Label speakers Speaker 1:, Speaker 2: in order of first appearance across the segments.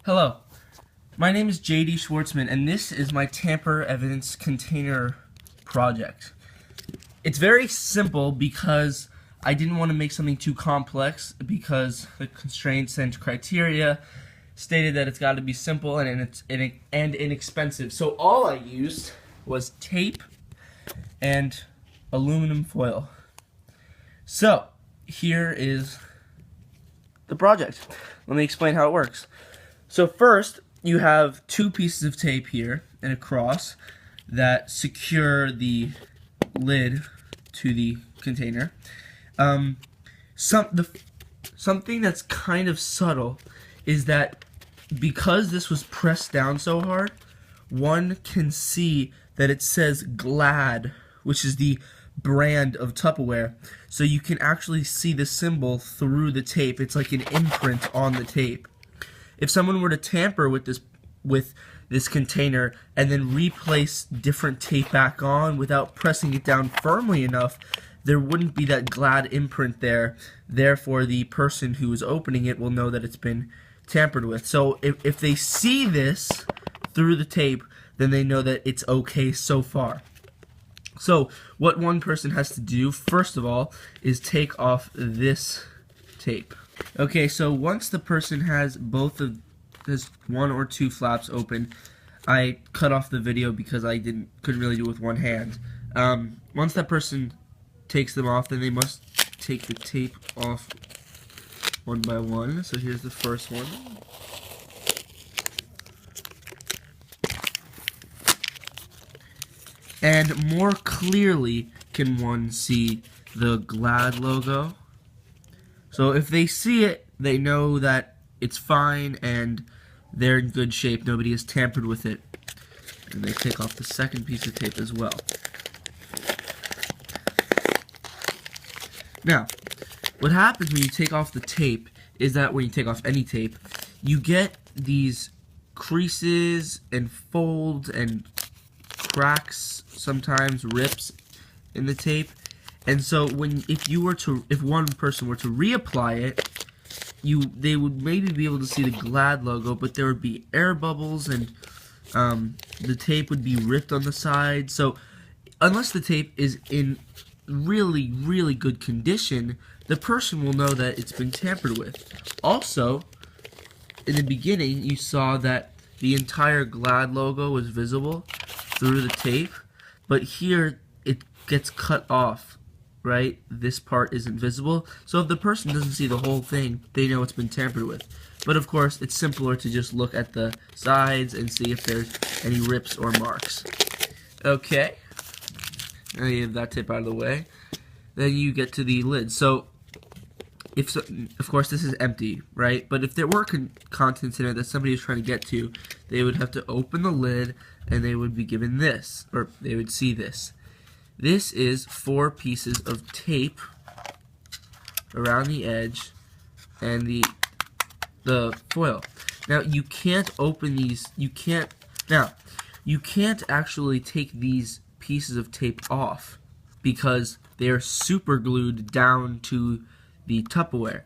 Speaker 1: Hello, my name is JD Schwartzman, and this is my Tamper evidence container project. It's very simple because I didn't want to make something too complex because the constraints and criteria stated that it's got to be simple and inexpensive. So all I used was tape and aluminum foil. So here is the project. Let me explain how it works. So first, you have two pieces of tape here and a cross that secure the lid to the container. Something that's kind of subtle is that because this was pressed down so hard, one can see that it says Glad, which is the brand of Tupperware. So you can actually see the symbol through the tape. It's like an imprint on the tape. If someone were to tamper with this container and then replace different tape back on without pressing it down firmly enough, there wouldn't be that Glad imprint there. Therefore, the person who is opening it will know that it's been tampered with. So if they see this through the tape, then they know that it's okay so far. So what one person has to do, first of all, is take off this tape. Okay, so once the person has both of this one or two flaps open, I cut off the video because I couldn't really do it with one hand. Once that person takes them off, then they must take the tape off one by one. So here's the first one. And more clearly can one see the Glad logo. So if they see it, they know that it's fine and they're in good shape. Nobody has tampered with it. And they take off the second piece of tape as well. Now, what happens when you take off the tape is that when you take off any tape, you get these creases and folds and cracks, sometimes rips in the tape. And so if one person were to reapply it, they would maybe be able to see the Glad logo, but there would be air bubbles and the tape would be ripped on the side. So unless the tape is in really, really good condition, the person will know that it's been tampered with. Also, in the beginning, you saw that the entire Glad logo was visible through the tape, but here it gets cut off. Right? This part isn't visible. So if the person doesn't see the whole thing, they know it's been tampered with. But of course, it's simpler to just look at the sides and see if there's any rips or marks. Okay. Now you have that tape out of the way. Then you get to the lid. So, of course, this is empty, right? But if there were contents in it that somebody was trying to get to, they would have to open the lid and they would be given this, or they would see this. This is 4 pieces of tape around the edge and the foil. Now you can't open these. You can't actually take these pieces of tape off because they are super glued down to the Tupperware,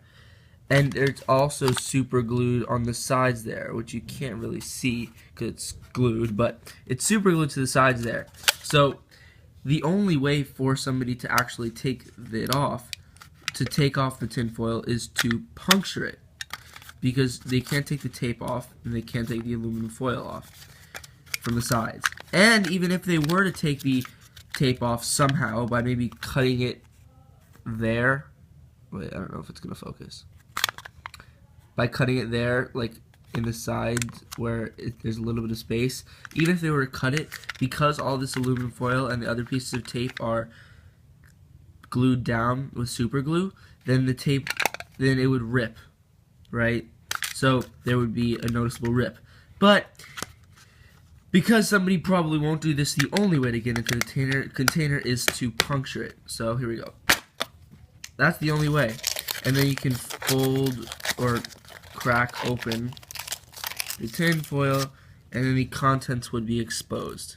Speaker 1: and it's also super glued on the sides there, which you can't really see because it's glued, but it's super glued to the sides there. So the only way for somebody to actually take it off, to take off the tin foil, is to puncture it, because they can't take the tape off and they can't take the aluminum foil off from the sides. And even if they were to take the tape off somehow by maybe cutting it there, wait, I don't know if it's gonna focus. By cutting it there, like in the sides where there's a little bit of space, even if they were to cut it, because all this aluminum foil and the other pieces of tape are glued down with super glue, then the tape, then it would rip, right? So there would be a noticeable rip. But because somebody probably won't do this, the only way to get into the container is to puncture it. So here we go. That's the only way. And then you can fold or crack open the tin foil, and then the contents would be exposed.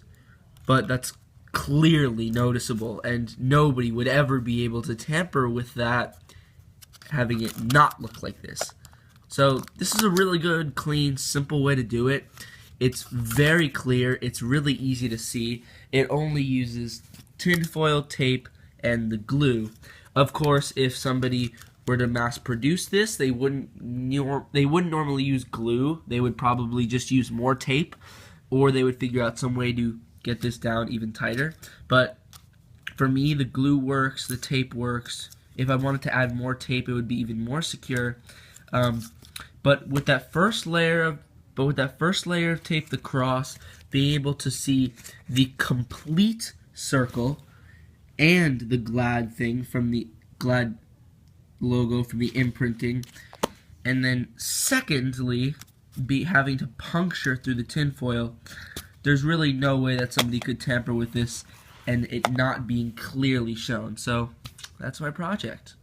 Speaker 1: But that's clearly noticeable, and nobody would ever be able to tamper with that, having it not look like this. So this is a really good, clean, simple way to do it. It's very clear. It's really easy to see. It only uses tinfoil, tape, and the glue. Of course, if somebody were to mass produce this, they wouldn't normally use glue. They would probably just use more tape, or they would figure out some way to get this down even tighter. But for me, the glue works, the tape works. If I wanted to add more tape, it would be even more secure. But with that first layer of tape, the cross, being able to see the complete circle and the Glad thing from the Glad logo from the imprinting, and then secondly, having to puncture through the tinfoil, there's really no way that somebody could tamper with this and it not being clearly shown. So that's my project.